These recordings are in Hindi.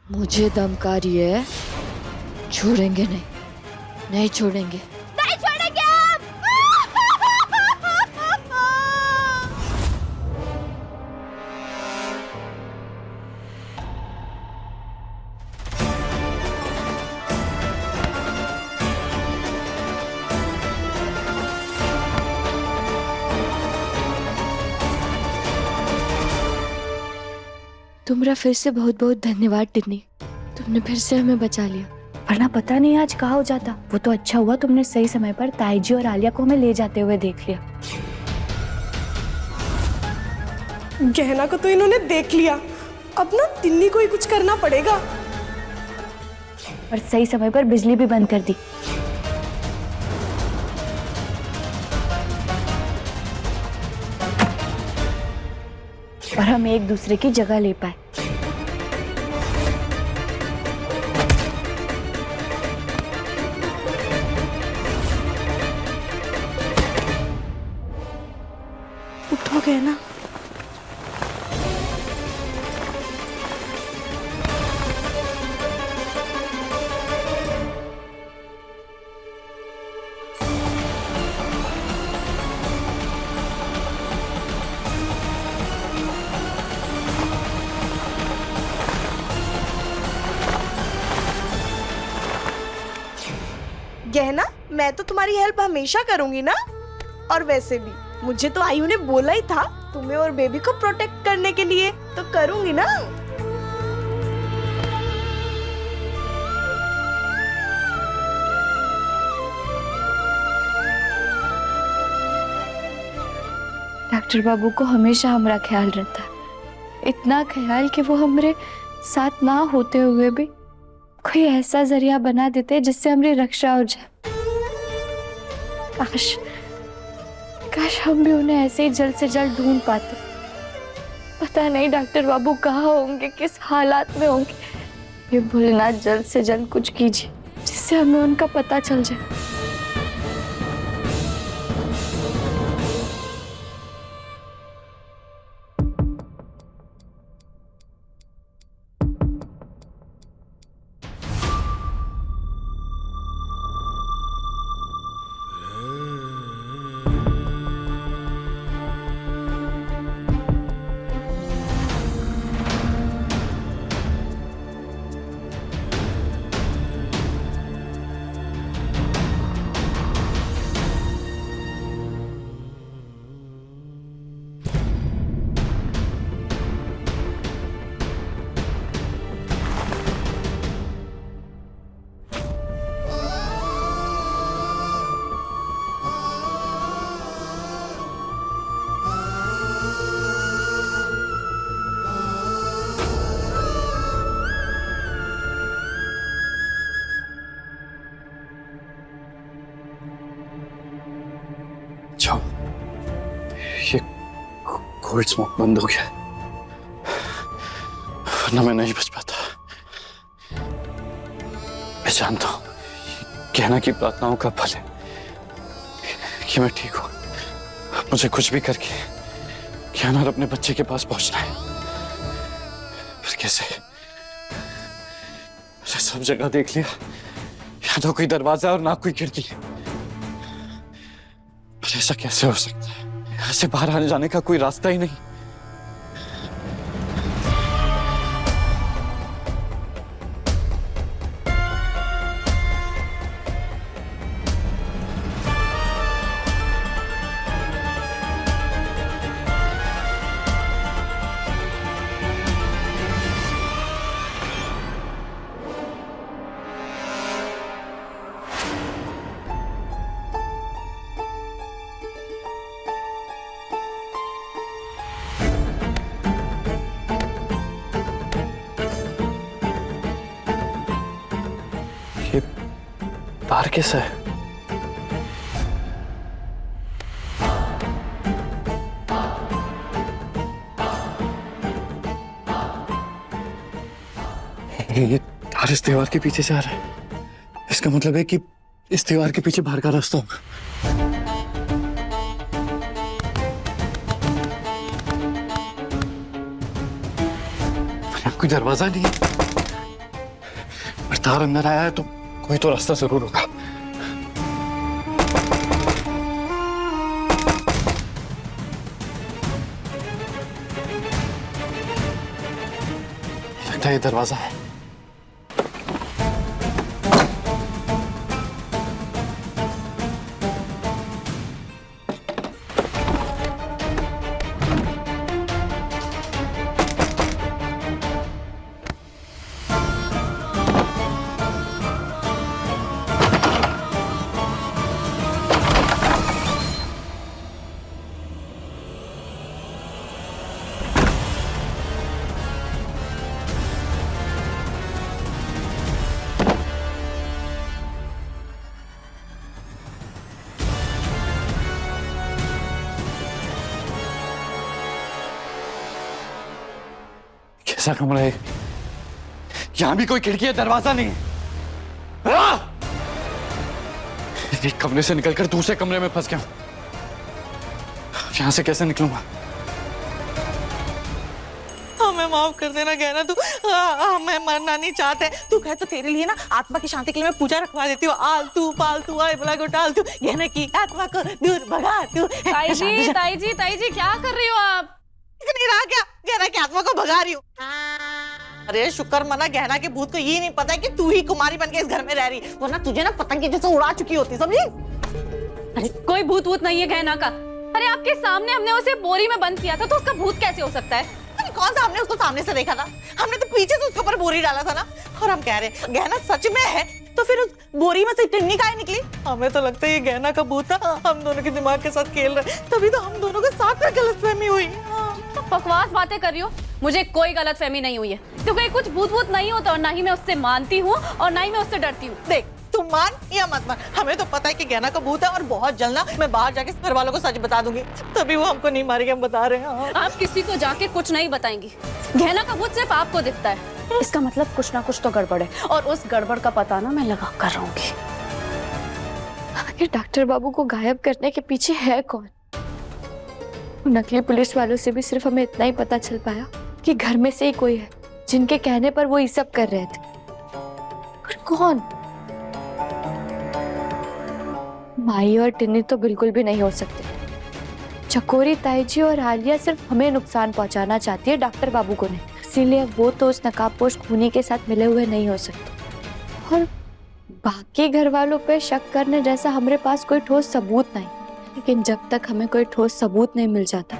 मुझे धमकारी है, छोड़ेंगे नहीं, नहीं छोड़ेंगे, नहीं छोड़ेंगे हम। तुम्हारा फिर से बहुत बहुत धन्यवाद टिन्नी, तुमने फिर से हमें बचा लिया, वरना पता नहीं आज कहाँ हो जाता। वो तो अच्छा हुआ तुमने सही समय पर ताईजी और आलिया को हमें ले जाते हुए देख लिया। गहना को तो इन्होंने देख लिया, अब ना तिन्नी को ही कुछ करना पड़ेगा। और सही समय पर बिजली भी बंद कर दी। और हम एक दूसरे की जगह ले पाए। उठो गहना। गहना, मैं तो तुम्हारी हेल्प हमेशा करूंगी ना। और वैसे भी मुझे तो आयु ने बोला ही था तुम्हें और बेबी को प्रोटेक्ट करने के लिए, तो करूंगी ना। डॉक्टर बाबू को हमेशा हमारा ख्याल रहता है, इतना ख्याल कि वो हमारे साथ ना होते हुए भी कोई ऐसा जरिया बना देते जिससे हमारी रक्षा हो जाए। काश काश हम भी उन्हें ऐसे ही जल्द से जल्द ढूंढ पाते। पता नहीं डॉक्टर बाबू कहाँ होंगे, किस हालात में होंगे। ये भोलेनाथ जल्द से जल्द कुछ कीजिए जिससे हमें उनका पता चल जाए। जाओ, ये कोल्ड स्मोक बंद हो गया, वरना मैं नहीं बच पाता। मैं जानता हूं कहना की प्रार्थनाओं का फल है कि मैं ठीक हूं। मुझे कुछ भी करके ज्ञान और अपने बच्चे के पास पहुंचना है। पर कैसे? मैंने सब जगह देख लिया, यहाँ तो कोई दरवाजा और ना कोई खिड़की। पर ऐसा कैसे हो सकता है? यहाँ से बाहर आने जाने का कोई रास्ता ही नहीं। ये तार कैसा है? ये तार इस दीवार के पीछे से आ रहा है। इसका मतलब है कि इस दीवार के पीछे बाहर का रास्ता होगा। कोई दरवाजा नहीं है, पर तार अंदर आया है तो कोई तो रास्ता जरूर होगा। लगता है ये दरवाजा है। कैसा कमरा है? यहां भी कोई खिड़की या दरवाजा नहीं है। एक कमरे से निकलकर दूसरे कमरे में फंस गया हूं। यहां से कैसे निकलूंगा? हमें माफ कर देना गहना, तू हमें मरना नहीं चाहते। तू कहे तो तेरे लिए ना आत्मा की शांति के लिए मैं पूजा रखवा देती हूँ। आलतू पालतू आए बला गोटाल तू गहना की आत्मा को दूर भगा तू। ताई जी क्या कर रही हो आप? नहीं रहा क्या, गहना की आत्मा को भगा रही हूँ। अरे शुक्र मना, गहना के भूत को ये नहीं पता है कि तू ही कुमारी बन के इस घर में रह रही, वरना तुझे ना पतंग की जैसे उड़ा चुकी होती, समझी? अरे कोई भूत वूत नहीं है गहना का। अरे आपके सामने हमने उसे बोरी में बंद किया था, तो उसका भूत कैसे हो सकता है? अरे कौन सा हमने उसको सामने से देखा था? हमने तो पीछे से उसके ऊपर बोरी डाला था ना। और हम कह रहे गहना सच में है, तो फिर उस बोरी में से टिन्नी काहे निकली? हमें तो लगता है ये गहना का भूत था, हम दोनों के दिमाग के साथ खेल रहे, तभी तो हम दोनों के साथ में गलतफहमी हुई। तो बकवास बातें कर रही हो, मुझे कोई गलतफहमी नहीं हुई है, क्योंकि कुछ भूत वूत नहीं होता और ना ही मैं उससे मानती हूँ और ना ही मैं उससे डरती हूँ। देख तुम मान या मत मान, हमें तो पता है कि गहना का भूत है, और बहुत जल्द मैं बाहर जाके घर वालों को सच बता दूंगी, तभी वो हमको नहीं मारेंगे, हम बता रहे हैं। आप किसी को जाके कुछ नहीं बताएंगी। गहना का भूत सिर्फ आपको दिखता है, इसका मतलब कुछ ना कुछ तो गड़बड़ है, और उस गड़बड़ का पता ना मैं लगा कर रहूंगी। आखिर डॉक्टर बाबू को गायब करने के पीछे है कौन? नकली पुलिस वालों से भी सिर्फ हमें इतना ही पता चल पाया कि घर में से ही कोई है जिनके कहने पर वो ये सब कर रहे थे। पर कौन? माई और टिन्नी तो बिल्कुल भी नहीं हो सकते। चकोरी ताईजी और आलिया सिर्फ हमें नुकसान पहुंचाना चाहती है, डॉक्टर बाबू को नहीं। इसीलिए वो तो उस नकाबपोश खूनी के साथ मिले हुए नहीं हो सकते। और बाकी घर वालों पे शक करने जैसा हमारे पास कोई ठोस सबूत नहीं। लेकिन जब तक हमें कोई ठोस सबूत नहीं मिल जाता,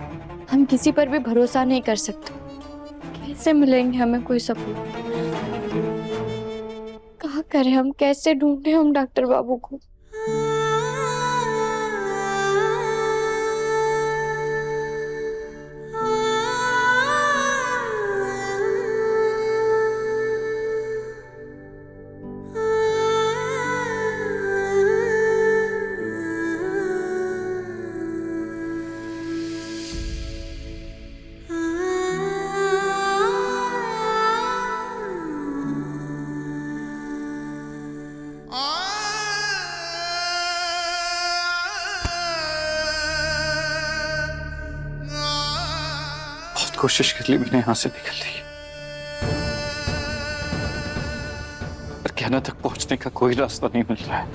हम किसी पर भी भरोसा नहीं कर सकते। कैसे मिलेंगे हमें कोई सबूत? कहाँ करें हम, कैसे ढूंढें हम डॉक्टर बाबू को? कोशिश कर ली मैंने यहां से निकलने की, पर गहना तक पहुंचने का कोई रास्ता नहीं मिल रहा है।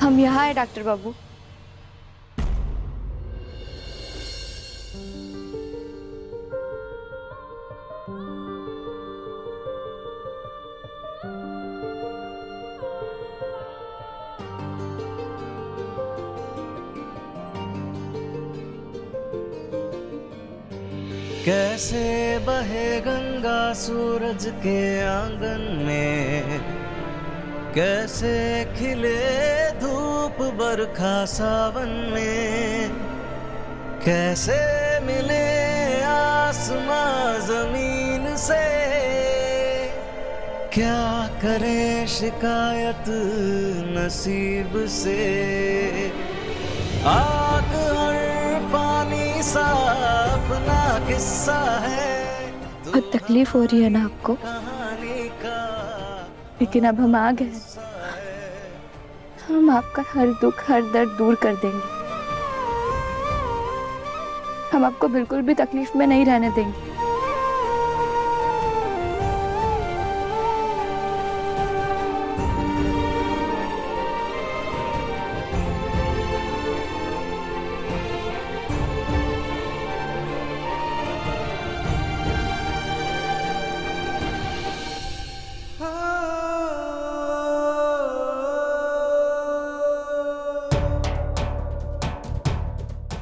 हम यहाँ हैं डॉक्टर बाबू। कैसे बहे गंगा सूरज के आंगन में, कैसे खिले धूप बरखा सावन में, कैसे मिले आसमां जमीन से, क्या करे शिकायत नसीब से। आग और पानी सा अपना किस्सा है, बहुत तकलीफ हो रही है ना आपको, कहानी का लेकिन अब हम आ गए। हम आपका हर दुख हर दर्द दूर कर देंगे। हम आपको बिल्कुल भी तकलीफ में नहीं रहने देंगे।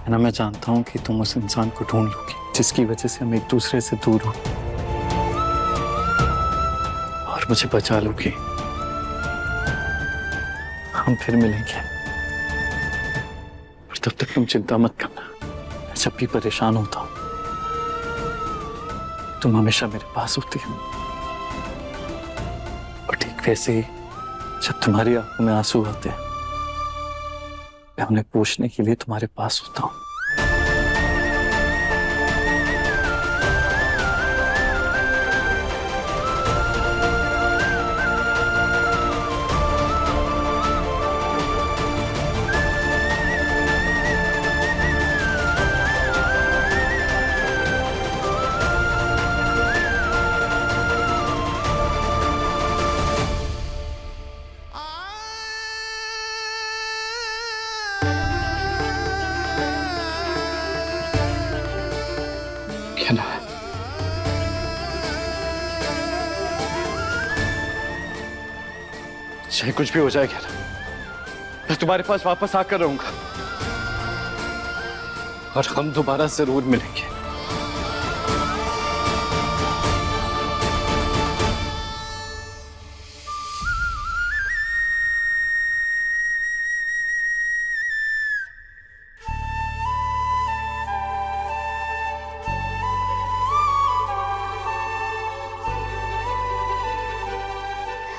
ना मैं जानता हूं कि तुम उस इंसान को ढूंढ लोगी जिसकी वजह से हम एक दूसरे से दूर हो, और मुझे बचा लोगी। हम फिर मिलेंगे, और तब तक तुम चिंता मत करना। मैं जब भी परेशान होता हूं तुम हमेशा मेरे पास होती हो, और ठीक वैसे ही जब तुम्हारी आंखों में आंसू आते हैं मैं उन्हें पूछने के लिए तुम्हारे पास होता हूं। क्या ना चाहे कुछ भी हो जाए, क्या मैं तुम्हारे पास वापस आकर रहूंगा, और हम दोबारा जरूर मिलेंगे।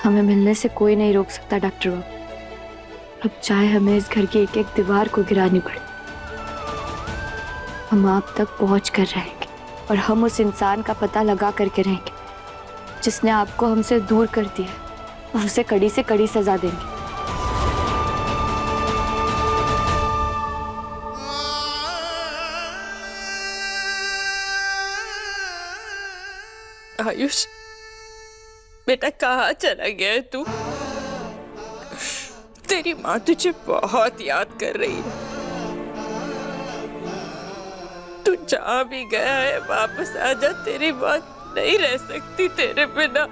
हमें मिलने से कोई नहीं रोक सकता डॉक्टर बाबू। अब चाहे हमें इस घर की एक एक दीवार को गिरानी पड़े, हम आप तक पहुंच कर रहेंगे, और हम उस इंसान का पता लगा करके रहेंगे जिसने आपको हमसे दूर कर दिया, और उसे कड़ी से कड़ी सजा देंगे। आयुष बेटा, कहाँ चला गया है तू? तेरी माँ तुझे बहुत याद कर रही है। तू जहाँ भी गया है वापस आजा, तेरी माँ नहीं रह सकती तेरे बिना।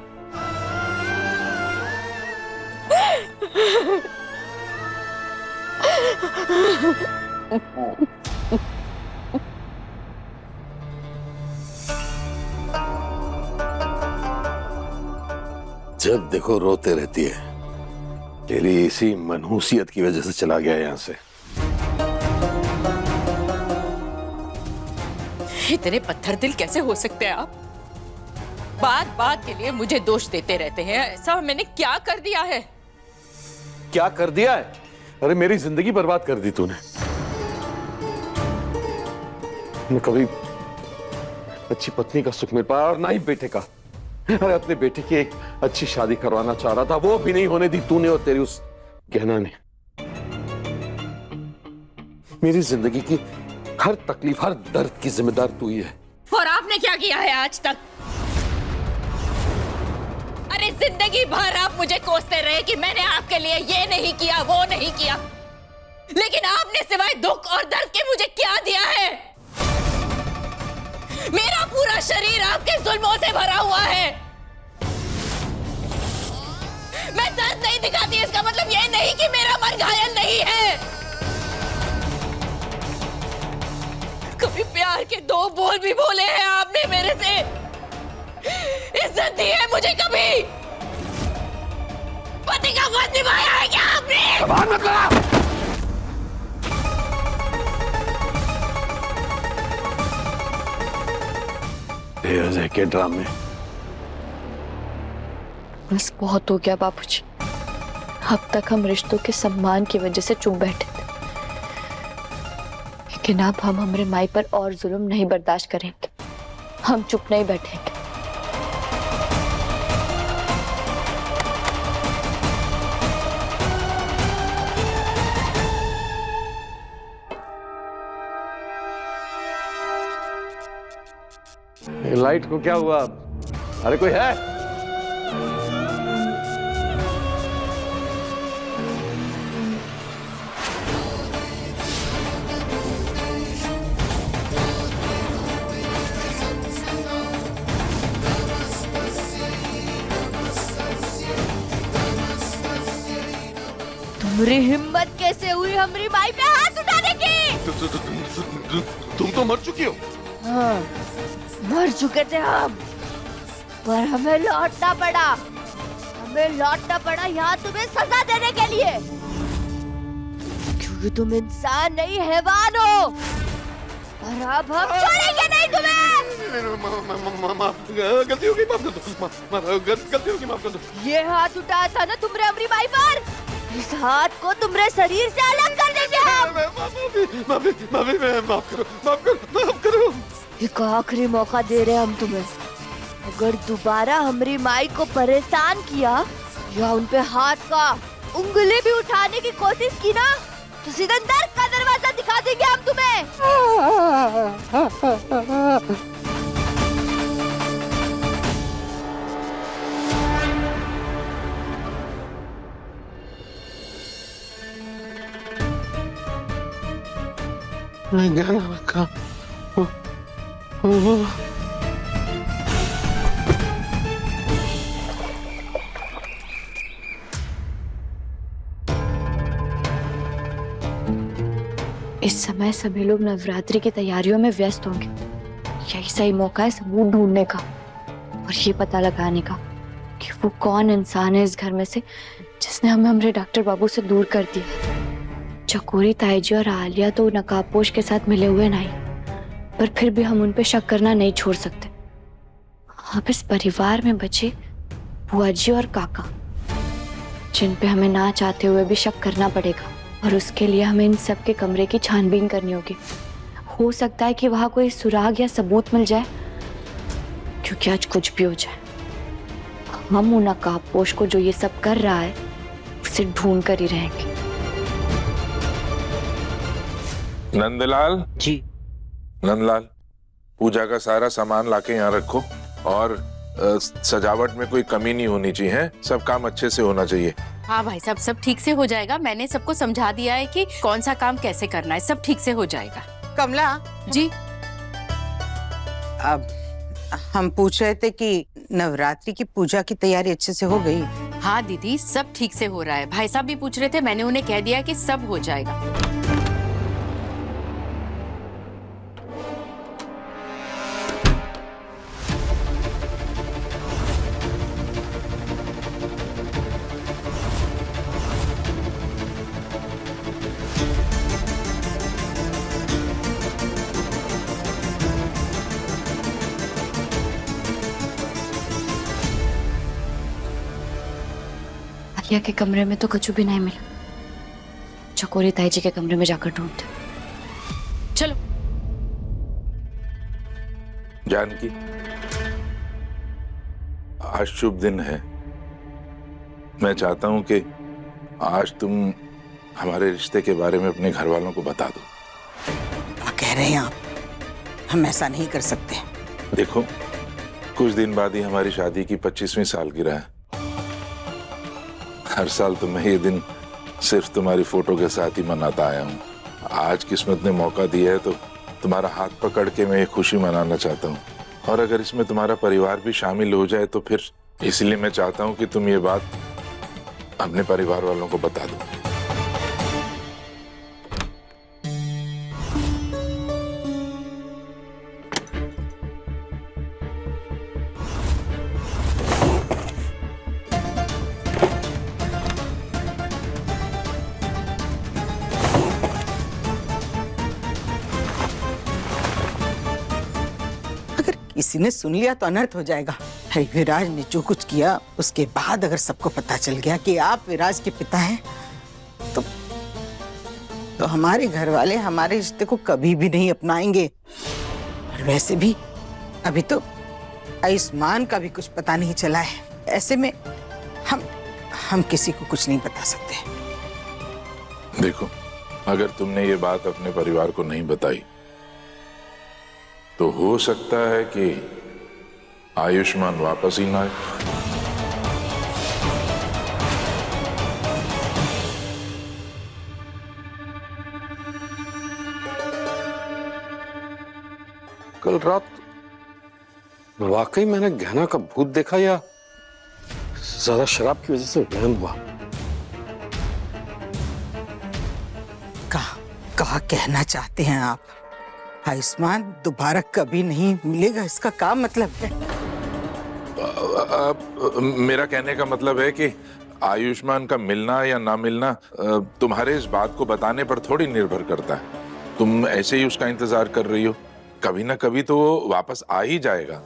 जब देखो रोते रहती है। तेरी इसी मनहूसियत की वजह से चला गया यहाँ से। इतने पत्थर दिल कैसे हो सकते हैं आप? बात बात के लिए मुझे दोष देते रहते हैं। ऐसा मैंने क्या कर दिया है? क्या कर दिया है? अरे मेरी जिंदगी बर्बाद कर दी तूने। मैं कभी अच्छी पत्नी का सुख मिल पाया और ना ही बेटे का। अरे अपने बेटे की एक अच्छी शादी करवाना चाह रहा था, वो भी नहीं होने दी तूने और तेरी उस गहना ने। मेरी जिंदगी की हर तकलीफ, हर दर्द की जिम्मेदार तू ही है। और आपने क्या किया है आज तक? अरे जिंदगी भर आप मुझे कोसते रहे कि मैंने आपके लिए ये नहीं किया, वो नहीं किया, लेकिन आपने सिवाय दुख और दर्द के मुझे क्या दिया है? मेरा पूरा शरीर आपके जुल्मों से भरा हुआ है। मैं दर्द नहीं दिखाती, इसका मतलब ये नहीं कि मेरा मन घायल नहीं है। कभी प्यार के दो बोल भी बोले हैं आपने मेरे से? इज्जत दी है मुझे कभी? पति का फर्ज निभाया है क्या आपने? जबान मत लगा। बेवजह के ड्रामे। बस बहुत हो गया बाबूजी। अब तक हम रिश्तों के सम्मान की वजह से चुप बैठे थे, लेकिन अब हम हमारे माई पर और जुल्म नहीं बर्दाश्त करेंगे। हम चुप नहीं बैठेंगे। लाइट को क्या हुआ? अरे कोई है? तुम्हारी हिम्मत कैसे हुई हमारी माई पे हाथ उठाने की? तुम तो मर चुकी हो। हाँ, मर चुके थे हम, पर हमें लौटना पड़ा। हमें लौटना पड़ा यहाँ तुम्हें सजा देने के लिए, क्योंकि तुम इंसान नहीं हैवान हो, और अब हम छोड़ेंगे नहीं तुम्हें। गलती हो गई, माफ कर दो। गलती हो गई, माफ कर दो। ये हाथ उठाया था ना तुमने हमारी माई पर, इस हाथ को तुम्हारे शरीर से अलग कर देंगे हम। माफ करो। एक आखिरी मौका दे रहे हम तुम्हें। अगर दोबारा हमारी माई को परेशान किया या उन पे हाथ का उंगली भी उठाने की कोशिश की ना, तो सीधा नर्क का दरवाजा दिखा देंगे हम तुम्हें। इस समय सभी लोग नवरात्रि की तैयारियों में व्यस्त होंगे। यही सही मौका है सबूत ढूंढने का और ये पता लगाने का कि वो कौन इंसान है इस घर में से जिसने हमें हमारे डॉक्टर बाबू से दूर कर दिया। चकोरी ताईजी और आलिया तो नकाबपोश के साथ मिले हुए नहीं, पर फिर भी हम उन पे शक करना नहीं छोड़ सकते। अब इस परिवार में बचे बुआ जी और काका, जिन पे हमें ना चाहते हुए भी शक करना पड़ेगा, और उसके लिए हमें इन सब के कमरे की छानबीन करनी होगी। हो सकता है कि वहां कोई सुराग या सबूत मिल जाए, क्योंकि आज कुछ भी हो जाए हम उन नकाबपोश को जो ये सब कर रहा है उसे ढूंढ कर ही रहेंगे। नंदलाल जी। नंदलाल, पूजा का सारा सामान लाके यहाँ रखो, और सजावट में कोई कमी नहीं होनी चाहिए है। सब काम अच्छे से होना चाहिए। हाँ भाई साहब, सब ठीक से हो जाएगा। मैंने सबको समझा दिया है कि कौन सा काम कैसे करना है। सब ठीक से हो जाएगा। कमला जी, अब हम पूछ रहे थे कि नवरात्रि की पूजा की तैयारी अच्छे से हो गई? हाँ दीदी, सब ठीक से हो रहा है। भाई साहब भी पूछ रहे थे, मैंने उन्हें कह दिया कि सब हो जाएगा। आलिया के कमरे में तो कुछ भी नहीं मिला। चकोरी ताईजी के कमरे में जाकर ढूंढते। चलो। जानकी, आज शुभ दिन है। मैं चाहता हूं कि आज तुम हमारे रिश्ते के बारे में अपने घर वालों को बता दो। क्या कह रहे हैं आप? हम ऐसा नहीं कर सकते। देखो, कुछ दिन बाद ही हमारी शादी की 25वीं सालगिरह है। हर साल तो मैं ये दिन सिर्फ तुम्हारी फोटो के साथ ही मनाता आया हूँ। आज किस्मत ने मौका दिया है तो तुम्हारा हाथ पकड़ के मैं ये खुशी मनाना चाहता हूँ, और अगर इसमें तुम्हारा परिवार भी शामिल हो जाए तो फिर इसलिए मैं चाहता हूँ कि तुम ये बात अपने परिवार वालों को बता दो। किसी ने सुन लिया तो अनर्थ हो जाएगा। है विराज ने जो कुछ किया उसके बाद अगर सबको पता चल गया कि आप विराज के पिता हैं तो हमारे घर वाले हमारे रिश्ते को कभी भी नहीं अपनाएंगे। और वैसे भी अभी तो आयुष्मान का भी कुछ पता नहीं चला है। ऐसे में हम किसी को कुछ नहीं बता सकते। देखो, अगर तुमने ये बात अपने परिवार को नहीं बताई तो हो सकता है कि आयुष्मान वापस ही ना आए। कल रात वाकई मैंने गहना का भूत देखा या ज्यादा शराब की वजह से वहम हुआ? कहा कहना चाहते हैं आप? आयुष्मान दोबारा कभी नहीं मिलेगा, इसका क्या मतलब है? मेरा कहने का मतलब है कि आयुष्मान का मिलना या ना मिलना तुम्हारे इस बात को बताने पर थोड़ी निर्भर करता है। तुम ऐसे ही उसका इंतजार कर रही हो, कभी ना कभी तो वो वापस आ ही जाएगा।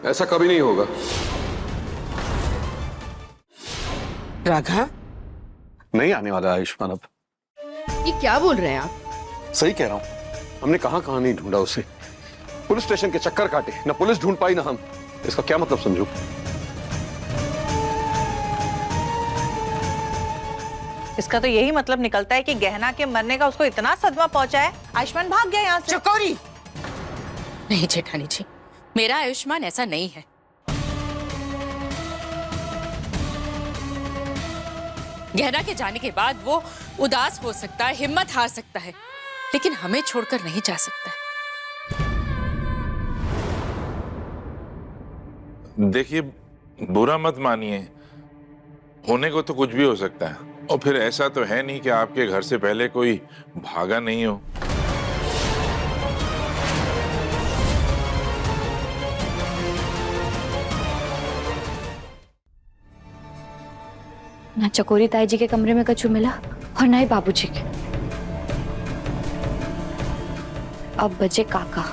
ऐसा कभी नहीं होगा। राघव, नहीं आने वाला आयुष्मान अब। ये क्या बोल रहे हैं आप? सही कह रहा हूं, हमने कहां कहां नहीं ढूंढा उसे, पुलिस स्टेशन के चक्कर काटे, ना पुलिस ढूंढ पाई ना हम। इसका क्या मतलब समझू? इसका तो यही मतलब निकलता है कि गहना के मरने का उसको इतना सदमा पहुंचा है, आयुष्मान भाग गया यहाँ से। चकोरी, नहीं जेठानी जी, मेरा आयुष्मान ऐसा नहीं है। गहना के जाने के बाद वो उदास हो सकता है, हिम्मत हार सकता है, लेकिन हमें छोड़कर नहीं जा सकता। देखिए, बुरा मत मानिए, होने को तो कुछ भी हो सकता है। और फिर ऐसा तो है नहीं कि आपके घर से पहले कोई भागा नहीं हो। ना चकोरी ताई जी के कमरे में कछु मिला और ना ही बाबूजी के। अब बचे काका।